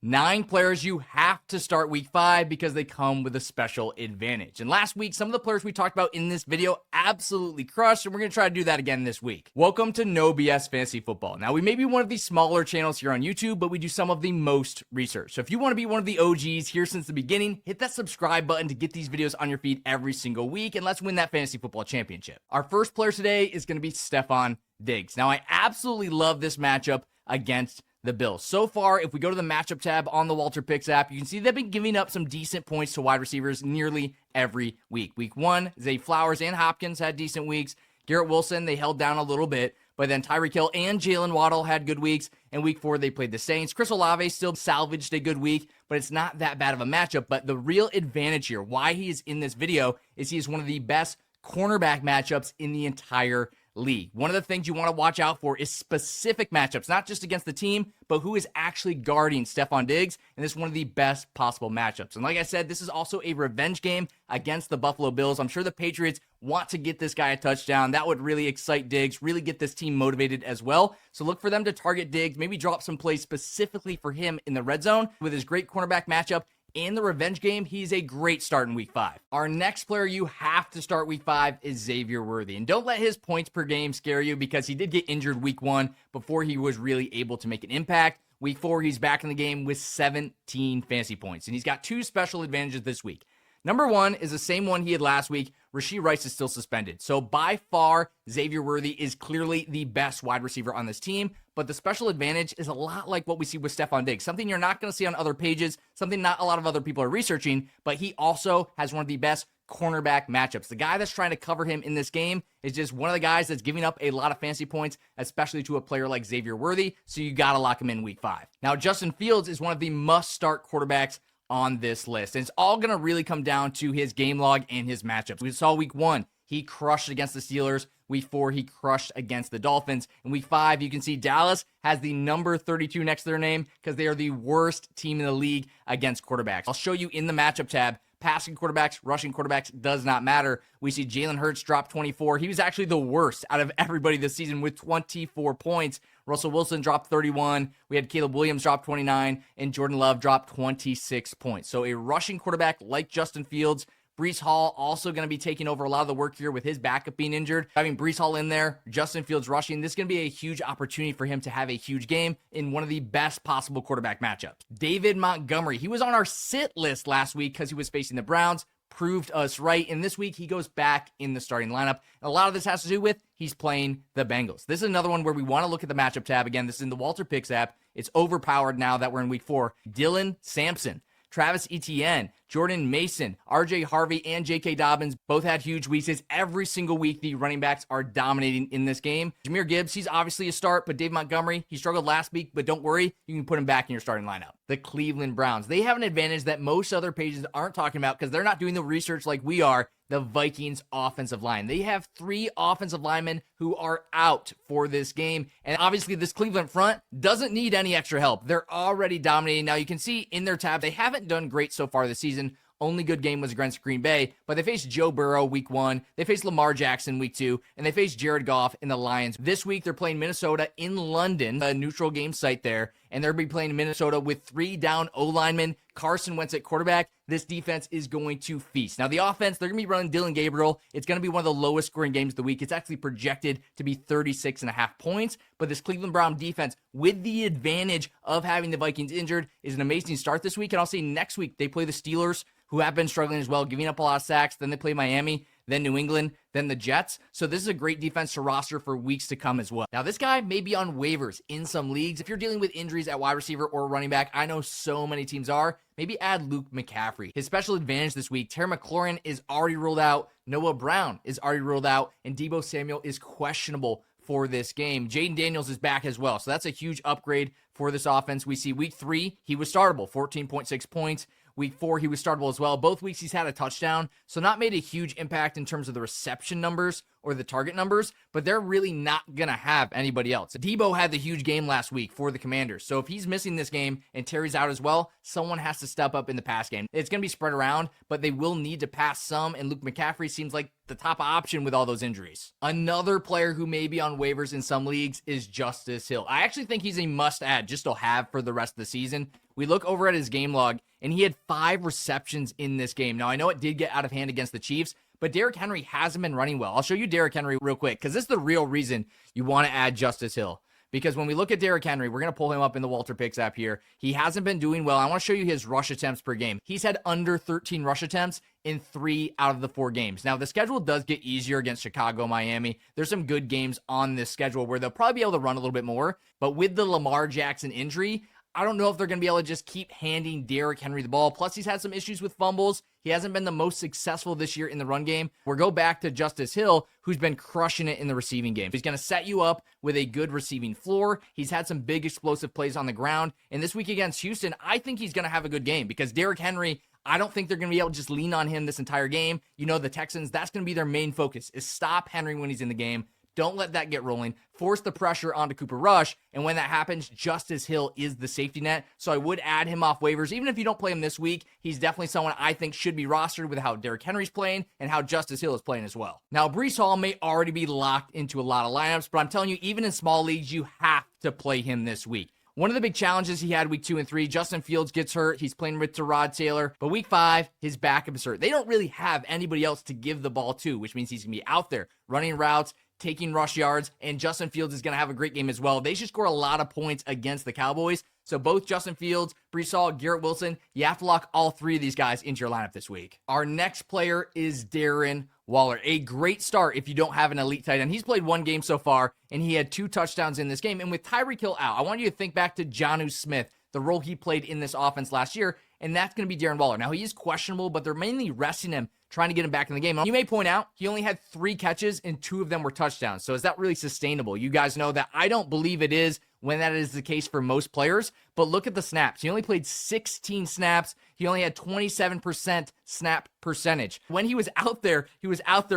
9 players you have to start week 5 because they come with a special advantage. And last week, some of the players we talked about in this video absolutely crushed, and we're going to try to do that again this week. Welcome to No BS Fantasy Football. Now, we may be one of the smaller channels here on YouTube, but we do some of the most research. So if you want to be one of the OGs here since the beginning, hit that subscribe button to get these videos on your feed every single week, and let's win that fantasy football championship. Our first player today is going to be Stefon Diggs. Now, I absolutely love this matchup against the Bills. So far, if we go to the matchup tab on the Walter Picks app, you can see they've been giving up some decent points to wide receivers nearly every week. Week 1, Zay Flowers and Hopkins had decent weeks. Garrett Wilson, they held down a little bit, but then Tyreek Hill and Jalen Waddle had good weeks. And week 4, they played the Saints. Chris Olave still salvaged a good week, but it's not that bad of a matchup. But the real advantage here, why he is in this video, is he is one of the best cornerback matchups in the entire league. One of the things you want to watch out for is specific matchups, not just against the team, but who is actually guarding Stefon Diggs, and this is one of the best possible matchups. And like I said, this is also a revenge game against the Buffalo Bills. I'm sure the Patriots want to get this guy a touchdown. That would really excite Diggs, really get this team motivated as well. So look for them to target Diggs, maybe drop some plays specifically for him in the red zone. With his great cornerback matchup in the revenge game, he's a great start in week 5. Our next player you have to start week 5 is Xavier Worthy. And don't let his points per game scare you, because he did get injured week 1 before he was really able to make an impact. Week 4, he's back in the game with 17 fantasy points. And he's got 2 special advantages this week. Number 1 is the same one he had last week. Rashee Rice is still suspended. So by far, Xavier Worthy is clearly the best wide receiver on this team. But the special advantage is a lot like what we see with Stefon Diggs. Something you're not going to see on other pages. Something not a lot of other people are researching. But he also has one of the best cornerback matchups. The guy that's trying to cover him in this game is just one of the guys that's giving up a lot of fantasy points, especially to a player like Xavier Worthy. So you got to lock him in week 5. Now, Justin Fields is one of the must-start quarterbacks on this list. And it's all going to really come down to his game log and his matchups. We saw week 1, he crushed against the Steelers. Week 4, he crushed against the Dolphins. In week 5, you can see Dallas has the number 32 next to their name because they are the worst team in the league against quarterbacks. I'll show you in the matchup tab. Passing quarterbacks, rushing quarterbacks, does not matter. We see Jalen Hurts drop 24. He was actually the worst out of everybody this season with 24 points. Russell Wilson dropped 31. We had Caleb Williams drop 29, and Jordan Love dropped 26 points. So a rushing quarterback like Justin Fields. Breece Hall also going to be taking over a lot of the work here with his backup being injured. Having Breece Hall in there, Justin Fields rushing, this is going to be a huge opportunity for him to have a huge game in one of the best possible quarterback matchups. David Montgomery, he was on our sit list last week because he was facing the Browns. Proved us right. And this week, he goes back in the starting lineup. And a lot of this has to do with he's playing the Bengals. This is another one where we want to look at the matchup tab. Again, this is in the Walter Picks app. It's overpowered now that we're in week 4. Dylan Sampson, Travis Etienne, Jordan Mason, RJ Harvey, and J.K. Dobbins both had huge weeks. It's every single week the running backs are dominating in this game. Jahmyr Gibbs, he's obviously a start, but Dave Montgomery, he struggled last week, but don't worry, you can put him back in your starting lineup. The Cleveland Browns, they have an advantage that most other pages aren't talking about because they're not doing the research like we are. The Vikings offensive line. They have 3 offensive linemen who are out for this game. And obviously this Cleveland front doesn't need any extra help. They're already dominating. Now you can see in their tab, they haven't done great so far this season. Only good game was against Green Bay, but they faced Joe Burrow week 1, they faced Lamar Jackson week 2, and they faced Jared Goff in the Lions. This week, they're playing Minnesota in London, a neutral game site there, and they're going to be playing Minnesota with 3 down O-linemen, Carson Wentz at quarterback. This defense is going to feast. Now, the offense, they're going to be running Dylan Gabriel. It's going to be one of the lowest scoring games of the week. It's actually projected to be 36.5 points, but this Cleveland Brown defense, with the advantage of having the Vikings injured, is an amazing start this week. And I'll say next week, they play the Steelers, who have been struggling as well, giving up a lot of sacks. Then they play Miami, then New England, then the Jets. So this is a great defense to roster for weeks to come as well. Now, this guy may be on waivers in some leagues. If you're dealing with injuries at wide receiver or running back, I know so many teams are. Maybe add Luke McCaffrey. His special advantage this week, Terry McLaurin is already ruled out. Noah Brown is already ruled out. And Deebo Samuel is questionable for this game. Jaden Daniels is back as well. So that's a huge upgrade for this offense. We see week 3, he was startable, 14.6 points. Week 4, he was startable as well. Both weeks, he's had a touchdown, so not made a huge impact in terms of the reception numbers or the target numbers, but they're really not going to have anybody else. Debo had the huge game last week for the Commanders, so if he's missing this game and Terry's out as well, someone has to step up in the pass game. It's going to be spread around, but they will need to pass some, and Luke McCaffrey seems like the top option with all those injuries. Another player who may be on waivers in some leagues is Justice Hill. I actually think he's a must-add just to have for the rest of the season. We look over at his game log, and he had 5 receptions in this game. Now, I know it did get out of hand against the Chiefs, but Derrick Henry hasn't been running well. I'll show you Derrick Henry real quick, because this is the real reason you want to add Justice Hill. Because when we look at Derrick Henry, we're going to pull him up in the Walter Picks app here. He hasn't been doing well. I want to show you his rush attempts per game. He's had under 13 rush attempts in 3 out of the 4 games. Now, the schedule does get easier against Chicago, Miami. There's some good games on this schedule where they'll probably be able to run a little bit more. But with the Lamar Jackson injury, I don't know if they're going to be able to just keep handing Derrick Henry the ball. Plus, he's had some issues with fumbles. He hasn't been the most successful this year in the run game. We'll go back to Justice Hill, who's been crushing it in the receiving game. He's going to set you up with a good receiving floor. He's had some big explosive plays on the ground. And this week against Houston, I think he's going to have a good game because Derrick Henry, I don't think they're going to be able to just lean on him this entire game. You know, the Texans, that's going to be their main focus, is stop Henry when he's in the game. Don't let that get rolling. Force the pressure onto Cooper Rush. And when that happens, Justice Hill is the safety net. So I would add him off waivers. Even if you don't play him this week, he's definitely someone I think should be rostered with how Derrick Henry's playing and how Justice Hill is playing as well. Now, Breece Hall may already be locked into a lot of lineups, but I'm telling you, even in small leagues, you have to play him this week. One of the big challenges he had week 2 and 3, Justin Fields gets hurt. He's playing with Tyrod Taylor. But week 5, his backup is hurt. They don't really have anybody else to give the ball to, which means he's going to be out there running routes, taking rush yards, and Justin Fields is going to have a great game as well. They should score a lot of points against the Cowboys. So both Justin Fields, Breece Hall, Garrett Wilson, you have to lock all 3 of these guys into your lineup this week. Our next player is Darren Waller. A great start if you don't have an elite tight end. He's played 1 game so far, and he had 2 touchdowns in this game. And with Tyreek Hill out, I want you to think back to Jonnu Smith, the role he played in this offense last year, and that's going to be Darren Waller. Now, he is questionable, but they're mainly resting him, trying to get him back in the game. Now, you may point out he only had 3 catches and 2 of them were touchdowns. So is that really sustainable? You guys know that I don't believe it is when that is the case for most players, but look at the snaps. He only played 16 snaps. He only had 27% snap percentage. When he was out there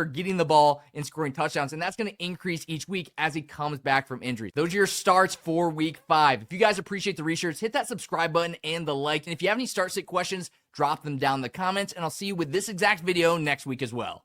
getting the ball and scoring touchdowns, and that's going to increase each week as he comes back from injury. Those are your starts for week 5. If you guys appreciate the research, hit that subscribe button and the like. And if you have any start sit questions, drop them down in the comments, and I'll see you with this exact video next week as well.